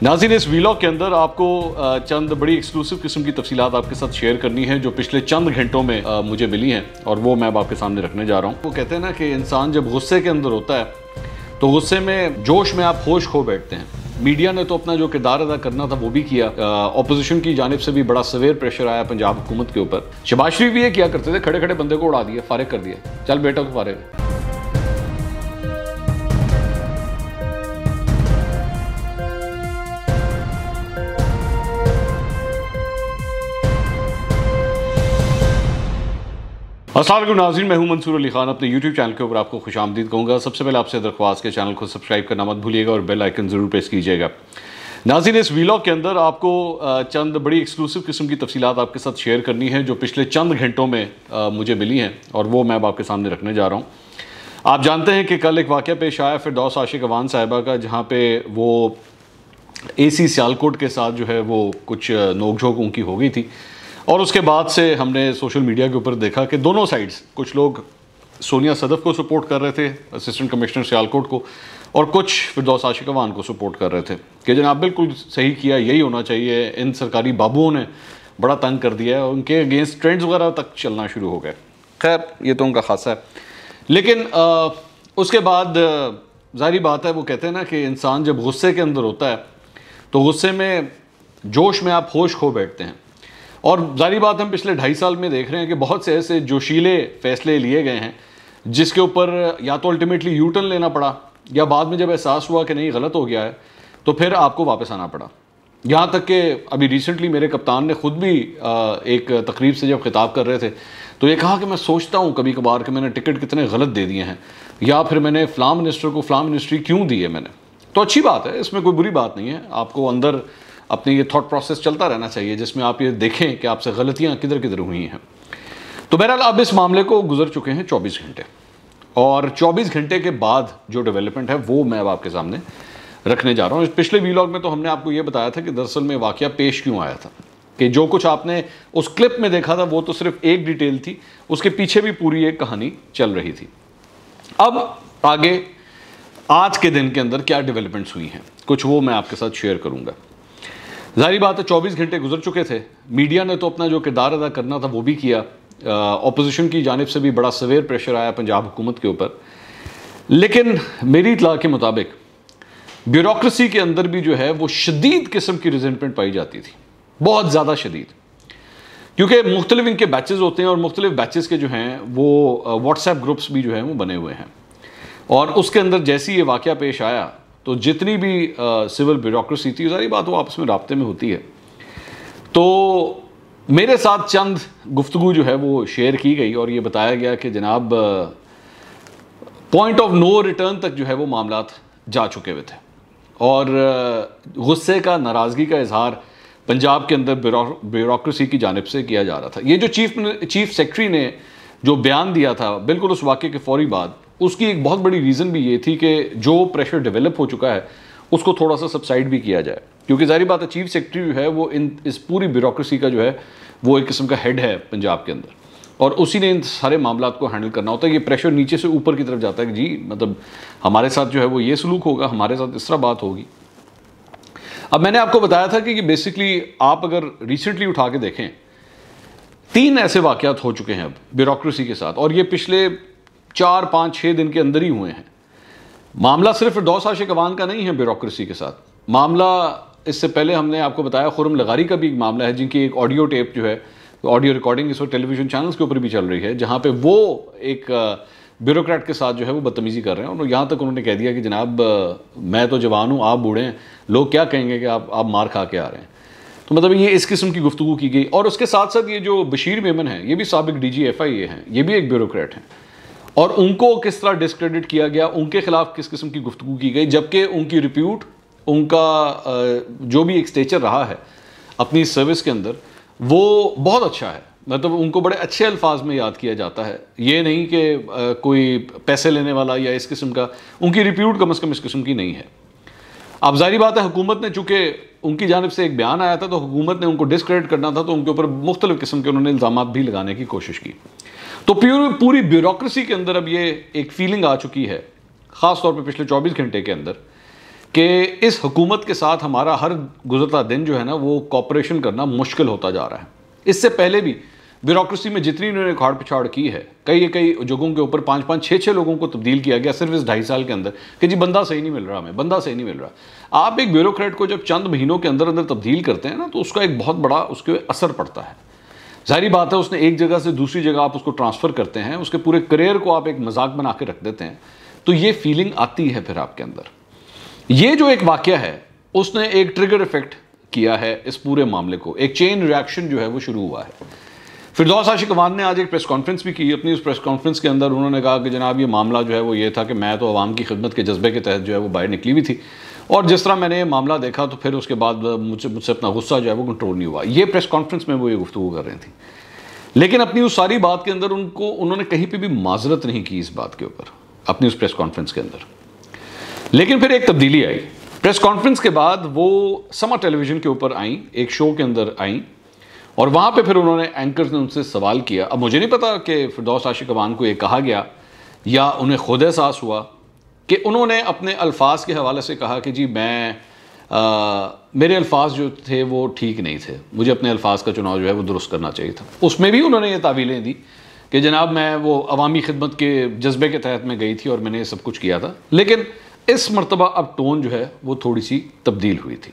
नाज़रीन, इस वीलॉग के अंदर आपको चंद बड़ी एक्सक्लूसिव किस्म की तफसीलात आपके साथ शेयर करनी है जो पिछले चंद घंटों में मुझे मिली हैं और वो मैं अब आपके सामने रखने जा रहा हूँ। वो कहते हैं ना कि इंसान जब गुस्से के अंदर होता है तो गुस्से में जोश में आप होश खो बैठते हैं। मीडिया ने तो अपना जो किरदार अदा करना था वो भी किया। ऑपोजिशन की जानिब से भी बड़ा सवेर प्रेशर आया पंजाब हुकूमत के ऊपर। शहबाज शरीफ भी ये किया करते थे, खड़े खड़े बंदे को उड़ा दिया, फारिग कर दिया, चल बेटा तो फारिग। अस्सलाम वालेकुम नाज़रीन, मैं हूं मंसूर अली खान। अपने YouTube चैनल के ऊपर आपको खुशामदीद कहूँगा। सबसे पहले आपसे दरख्वास्त के चैनल को सब्सक्राइब करना मत भूलिएगा और बेल आइकन ज़रूर प्रेस कीजिएगा। नाज़रीन, इस वीलॉग के अंदर आपको चंद बड़ी एक्सक्लूसिव किस्म की तफसीलात आपके साथ शेयर करनी है जो पिछले चंद घंटों में मुझे मिली हैं और वो मैं अब आपके सामने रखने जा रहा हूँ। आप जानते हैं कि कल एक वाक़या पेश आया फिरदौस आशिक अवान साहिबा का, जहाँ पर वो AC सियालकोट के साथ जो है वो कुछ नोक झोंक उनकी हो गई थी। और उसके बाद से हमने सोशल मीडिया के ऊपर देखा कि दोनों साइड्स, कुछ लोग सोनिया सदफ को सपोर्ट कर रहे थे, असिस्टेंट कमिश्नर सियालकोट को, और कुछ फिरदौस आशिक अवान को सपोर्ट कर रहे थे कि जनाब बिल्कुल सही किया, यही होना चाहिए, इन सरकारी बाबुओं ने बड़ा तंग कर दिया है। उनके अगेंस्ट ट्रेंड्स वगैरह तक चलना शुरू हो गए। खैर, ये तो उनका खासा है। लेकिन उसके बाद ज़ाहिर बात है, वो कहते हैं ना कि इंसान जब गुस्से के अंदर होता है तो गुस्से में जोश में आप होश खो बैठते हैं। और ज़ाहिर बात हम पिछले 2.5 साल में देख रहे हैं कि बहुत से ऐसे जोशीले फ़ैसले लिए गए हैं जिसके ऊपर या तो अल्टीमेटली यू टर्न लेना पड़ा या बाद में जब एहसास हुआ कि नहीं गलत हो गया है तो फिर आपको वापस आना पड़ा। यहाँ तक कि अभी रिसेंटली मेरे कप्तान ने ख़ुद भी एक तकरीब से जब खिताब कर रहे थे तो ये कहा कि मैं सोचता हूँ कभी कभार कि मैंने टिकट कितने गलत दे दिए हैं, या फिर मैंने फ़लाँ मिनिस्टर को फ़लाँ मिनिस्ट्री क्यों दी है मैंने। तो अच्छी बात है, इसमें कोई बुरी बात नहीं है। आपको अंदर अपनी ये थॉट प्रोसेस चलता रहना चाहिए जिसमें आप ये देखें कि आपसे गलतियां किधर किधर हुई हैं। तो बहरहाल अब इस मामले को गुजर चुके हैं 24 घंटे, और 24 घंटे के बाद जो डेवलपमेंट है वो मैं अब आपके सामने रखने जा रहा हूँ। पिछले वीलॉग में तो हमने आपको ये बताया था कि दरअसल में वाकया पेश क्यों आया था, कि जो कुछ आपने उस क्लिप में देखा था वो तो सिर्फ एक डिटेल थी, उसके पीछे भी पूरी एक कहानी चल रही थी। अब आगे आज के दिन के अंदर क्या डेवलपमेंट्स हुई हैं कुछ वो मैं आपके साथ शेयर करूँगा। ज़ाहिर बात है 24 घंटे गुजर चुके थे। मीडिया ने तो अपना जो किरदार अदा करना था वो भी किया। ऑपोजिशन की जानिब से भी बड़ा सवेर प्रेशर आया पंजाब हुकूमत के ऊपर। लेकिन मेरी इत्तला के मुताबिक ब्यूरोक्रेसी के अंदर भी जो है वो शदीद किस्म की रिजेंटमेंट पाई जाती थी, बहुत ज़्यादा शदीद, क्योंकि मुख्तलिफ इनके बैचेज़ होते हैं और मुख्तलिफ बैचेज़ के जो हैं वो व्हाट्सएप ग्रुप्स भी जो हैं वो बने हुए हैं। और उसके अंदर जैसे ही ये वाक़या पेश आया तो जितनी भी सिविल ब्यूरोक्रेसी थी, सारी बात वो आपस में राब्ते में होती है। तो मेरे साथ चंद गुफ्तगू जो है वो शेयर की गई और ये बताया गया कि जनाब पॉइंट ऑफ नो रिटर्न तक जो है वो मामलात जा चुके हुए थे और गुस्से का, नाराज़गी का इजहार पंजाब के अंदर ब्यूरोक्रेसी की जानिब से किया जा रहा था। ये जो चीफ सेक्रेटरी ने जो बयान दिया था बिल्कुल उस वाक़े के फौरी बाद, उसकी एक बहुत बड़ी रीज़न भी ये थी कि जो प्रेशर डेवलप हो चुका है उसको थोड़ा सा सबसाइड भी किया जाए, क्योंकि ज़ाहिर बात है चीफ सेक्रेटरी जो है वो इस पूरी ब्यूरोक्रेसी का जो है वो एक किस्म का हेड है पंजाब के अंदर, और उसी ने इन सारे मामलात को हैंडल करना होता है। ये प्रेशर नीचे से ऊपर की तरफ जाता है कि जी मतलब हमारे साथ जो है वो ये सलूक होगा, हमारे साथ इस तरह बात होगी। अब मैंने आपको बताया था कि बेसिकली आप अगर रिसेंटली उठा के देखें 3 ऐसे वाक़यात हो चुके हैं अब ब्यूरोक्रेसी के साथ, और ये पिछले 4, 5, 6 दिन के अंदर ही हुए हैं। मामला सिर्फ फिरदौस आशिक अवान का नहीं है ब्यूरोक्रेसी के साथ, मामला इससे पहले हमने आपको बताया खुर्रम लगारी का भी एक मामला है, जिनकी एक ऑडियो टेप जो है, ऑडियो रिकॉर्डिंग इस वक्त टेलीविजन चैनल्स के ऊपर भी चल रही है, जहाँ पे वो एक ब्यूरोक्रेट के साथ जो है वो बदतमीज़ी कर रहे हैं। और यहाँ तक उन्होंने कह दिया कि जनाब मैं तो जवान हूँ, आप बूढ़े हैं, लोग क्या कहेंगे कि आप मार खा के आ रहे हैं। तो मतलब ये इस किस्म की गुफ्तगू की गई। और उसके साथ साथ ये जो बशीर मेमन है, ये भी साबिक DG FIA हैं, ये भी एक ब्यूरोक्रेट हैं, और उनको किस तरह डिस्क्रेडिट किया गया, उनके खिलाफ किस किस्म की गुफ्तगू की गई, जबकि उनकी रिप्यूट, उनका जो भी एक स्टेचर रहा है अपनी सर्विस के अंदर वो बहुत अच्छा है। मतलब उनको बड़े अच्छे अल्फाज में याद किया जाता है, ये नहीं कि कोई पैसे लेने वाला या इस किस्म का। उनकी रिप्यूट कम से कम इस किस्म की नहीं है। अब जाहिर बात है हुकूमत ने, चूँकि उनकी जानिब से एक बयान आया था तो हुकूमत ने उनको डिस्क्रेडिट करना था, तो उनके ऊपर मुख्तलिफ किस्म के उन्होंने इल्ज़ामात भी लगाने की कोशिश की। तो पूरी ब्यूरोक्रेसी के अंदर अब ये एक फीलिंग आ चुकी है, ख़ास तौर पे पिछले 24 घंटे के अंदर, कि इस हुकूमत के साथ हमारा हर गुजरता दिन जो है ना वो कॉपरेशन करना मुश्किल होता जा रहा है। इससे पहले भी ब्यूरोक्रेसी में जितनी इन्होंने उखाड़ पिछाड़ की है, कई जगहों के ऊपर 5-5, 6-6 लोगों को तब्दील किया गया सिर्फ इस 2.5 साल के अंदर कि जी बंदा सही नहीं मिल रहा, हमें बंदा सही नहीं मिल रहा। आप एक ब्यूरोक्रेट को जब चंद महीनों के अंदर अंदर तब्दील करते हैं ना तो उसका एक बहुत बड़ा उसके असर पड़ता है। जाहिर बात है उसने एक जगह से दूसरी जगह आप उसको ट्रांसफ़र करते हैं, उसके पूरे करियर को आप एक मजाक बना के रख देते हैं, तो ये फीलिंग आती है फिर आपके अंदर। ये जो एक वाक़या है उसने एक ट्रिगर इफेक्ट किया है इस पूरे मामले को, एक चेन रिएक्शन जो है वो शुरू हुआ है। फिरदौस आशिक अवान ने आज एक प्रेस कॉन्फ्रेंस भी की। अपनी उस प्रेस कॉन्फ्रेंस के अंदर उन्होंने कहा कि जनाब ये मामला जो है वो ये था कि मैं तो अवाम की खिदमत के जज्बे के तहत जो है वो बाहर निकली हुई थी, और जिस तरह मैंने ये मामला देखा तो फिर उसके बाद मुझसे अपना गुस्सा जो है वो कंट्रोल नहीं हुआ। ये प्रेस कॉन्फ्रेंस में वो ये गुफ्तगू कर रही थी, लेकिन अपनी उस सारी बात के अंदर उन्होंने कहीं पर भी माजरत नहीं की इस बात के ऊपर अपनी उस प्रेस कॉन्फ्रेंस के अंदर। लेकिन फिर एक तब्दीली आई। प्रेस कॉन्फ्रेंस के बाद वो समर टेलीविज़न के ऊपर आई, एक शो के अंदर आई, और वहाँ पे फिर उन्होंने एंकर्स ने उनसे सवाल किया। अब मुझे नहीं पता कि फिरदौस आशिक अवान को ये कहा गया या उन्हें खुद एहसास हुआ कि उन्होंने अपने अल्फाज के हवाले से कहा कि जी मेरे अल्फाज जो थे वो ठीक नहीं थे, मुझे अपने अल्फाज का चुनाव जो है वो दुरुस्त करना चाहिए था। उसमें भी उन्होंने ये तावीलें दी कि जनाब मैं वो अवामी खिदमत के जज्बे के तहत मैं गई थी और मैंने ये सब कुछ किया था। लेकिन इस मरतबा अब टोन जो है वो थोड़ी सी तब्दील हुई थी।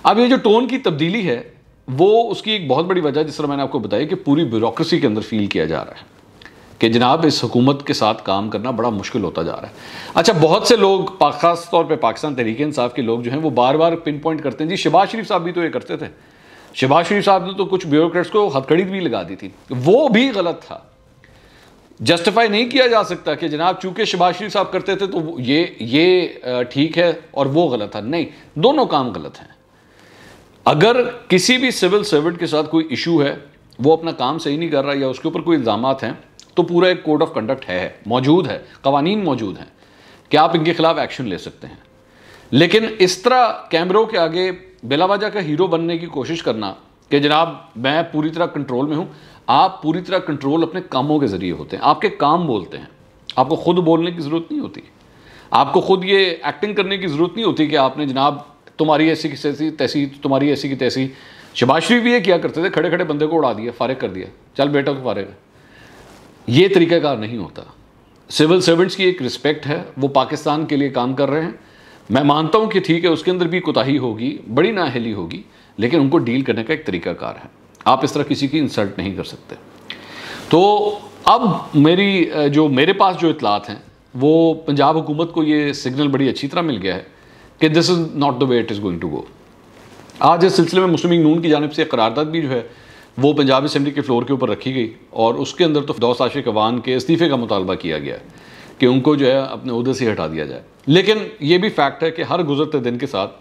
अब ये जो टोन की तब्दीली है वो उसकी एक बहुत बड़ी वजह, जिस तरह मैंने आपको बताया, कि पूरी ब्यूरोक्रेसी के अंदर फील किया जा रहा है कि जनाब इस हुकूमत के साथ काम करना बड़ा मुश्किल होता जा रहा है। अच्छा, बहुत से लोग खास तौर पे पाकिस्तान तहरीक इंसाफ के लोग जो हैं वो बार बार पिन पॉइंट करते हैं जी शहबाज शरीफ साहब भी तो ये करते थे, शहबाज शरीफ साहब ने तो कुछ ब्यूरोक्रेट्स को हथकड़ी भी लगा दी थी। वो भी गलत था, जस्टिफाई नहीं किया जा सकता कि जनाब चूंकि शहबाज शरीफ साहब करते थे तो ये ठीक है और वो गलत था। नहीं, दोनों काम गलत हैं। अगर किसी भी सिविल सर्वेंट के साथ कोई इशू है, वो अपना काम सही नहीं कर रहा या उसके ऊपर कोई इल्ज़ामात हैं, तो पूरा एक कोड ऑफ कंडक्ट मौजूद है, कवानीन मौजूद हैं कि आप इनके खिलाफ एक्शन ले सकते हैं। लेकिन इस तरह कैमरों के आगे बिलावजह का हीरो बनने की कोशिश करना कि जनाब मैं पूरी तरह कंट्रोल में हूँ, आप पूरी तरह कंट्रोल अपने कामों के ज़रिए होते हैं। आपके काम बोलते हैं, आपको खुद बोलने की ज़रूरत नहीं होती, आपको खुद ये एक्टिंग करने की ज़रूरत नहीं होती कि आपने जनाब तुम्हारी ऐसी की तैसी, तुम्हारी ऐसी की तैसी। शहबाज शरीफ भी ये किया करते थे, खड़े खड़े बंदे को उड़ा दिया, फारिग कर दिया, चल बेटा तो फारिग है। ये तरीक़ाकार नहीं होता। सिविल सर्वेंट्स की एक रिस्पेक्ट है, वो पाकिस्तान के लिए काम कर रहे हैं। मैं मानता हूँ कि ठीक है उसके अंदर भी कोताही होगी, बड़ी नाअहली होगी, लेकिन उनको डील करने का एक तरीक़ाकार है। आप इस तरह किसी की इंसल्ट नहीं कर सकते। तो अब मेरे पास जो इतलात हैं वो पंजाब हुकूमत को ये सिग्नल बड़ी अच्छी तरह मिल गया है कि this is not the way it is going to go. आज इस सिलसिले में मुस्लिम लीग नून की जानिब से करारदाद भी जो है वो पंजाब असेंबली के फ्लोर के ऊपर रखी गई, और उसके अंदर तो फिरदौस आशिक अवान के इस्तीफ़े का मुतालबा किया गया है कि उनको जो है अपने ओहदे से हटा दिया जाए। लेकिन ये भी फैक्ट है कि हर गुजरते दिन के साथ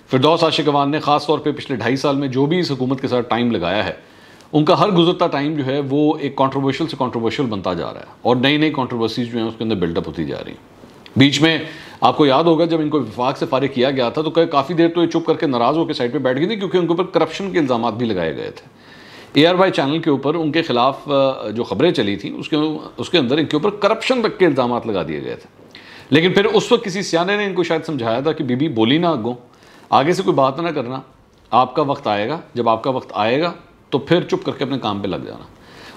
फिरदौस आशिक अवान ने ख़ास तौर पे पिछले 2.5 साल में जो भी इस हुकूमत के साथ टाइम लगाया है, उनका हर गुजरता टाइम जो है वो एक कंट्रोवर्शियल से कंट्रोवर्शियल बनता जा रहा है, और नई नई कंट्रोवर्सीज जो हैं उसके अंदर बिल्डअप होती जा रही हैं। बीच में आपको याद होगा जब इनको विफाक से फारिग किया गया था तो काफ़ी देर तो ये चुप करके नाराज़ होकर साइड पे बैठ गई थी, क्योंकि उनके ऊपर करप्शन के इल्ज़ाम भी लगाए गए थे। ARY चैनल के ऊपर उनके खिलाफ जो खबरें चली थी उसके अंदर इनके ऊपर करप्शन तक के इल्ज़ाम लगा दिए गए थे। लेकिन फिर उस वक्त किसी सियाने ने इनको शायद समझाया था कि बीबी बोली ना आगे से कोई बात ना करना, आपका वक्त आएगा, जब आपका वक्त आएगा तो फिर चुप करके अपने काम पे लग जाना।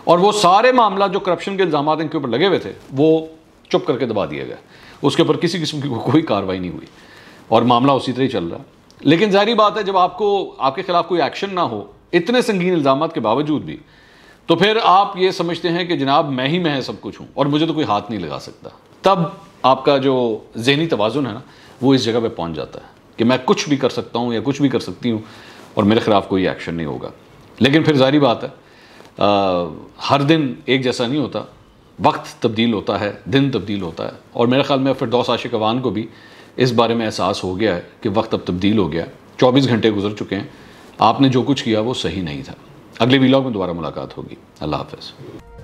और वो सारे मामला जो करप्शन के इल्ज़ाम इनके ऊपर लगे हुए थे वो चुप करके दबा दिया गया, उसके ऊपर किसी किस्म की कोई कार्रवाई नहीं हुई और मामला उसी तरह ही चल रहा है। लेकिन जाहिर बात है जब आपके खिलाफ कोई एक्शन ना हो, इतने संगीन इल्ज़ाम के बावजूद भी, तो फिर आप ये समझते हैं कि जनाब मैं ही सब कुछ हूँ और मुझे तो कोई हाथ नहीं लगा सकता। तब आपका जो ज़हनी तवाज़ुन है ना वो इस जगह पे पहुँच जाता है कि मैं कुछ भी कर सकता हूँ या कुछ भी कर सकती हूँ और मेरे खिलाफ कोई एक्शन नहीं होगा। लेकिन फिर जाहिर बात है हर दिन एक जैसा नहीं होता, वक्त तब्दील होता है, दिन तब्दील होता है, और मेरे ख्याल में फिरदौस आशिक अवान को भी इस बारे में एहसास हो गया है कि वक्त अब तब्दील हो गया है। 24 घंटे गुजर चुके हैं, आपने जो कुछ किया वो सही नहीं था। अगले वीलॉग में दोबारा मुलाकात होगी। अल्लाह हाफ़िज़।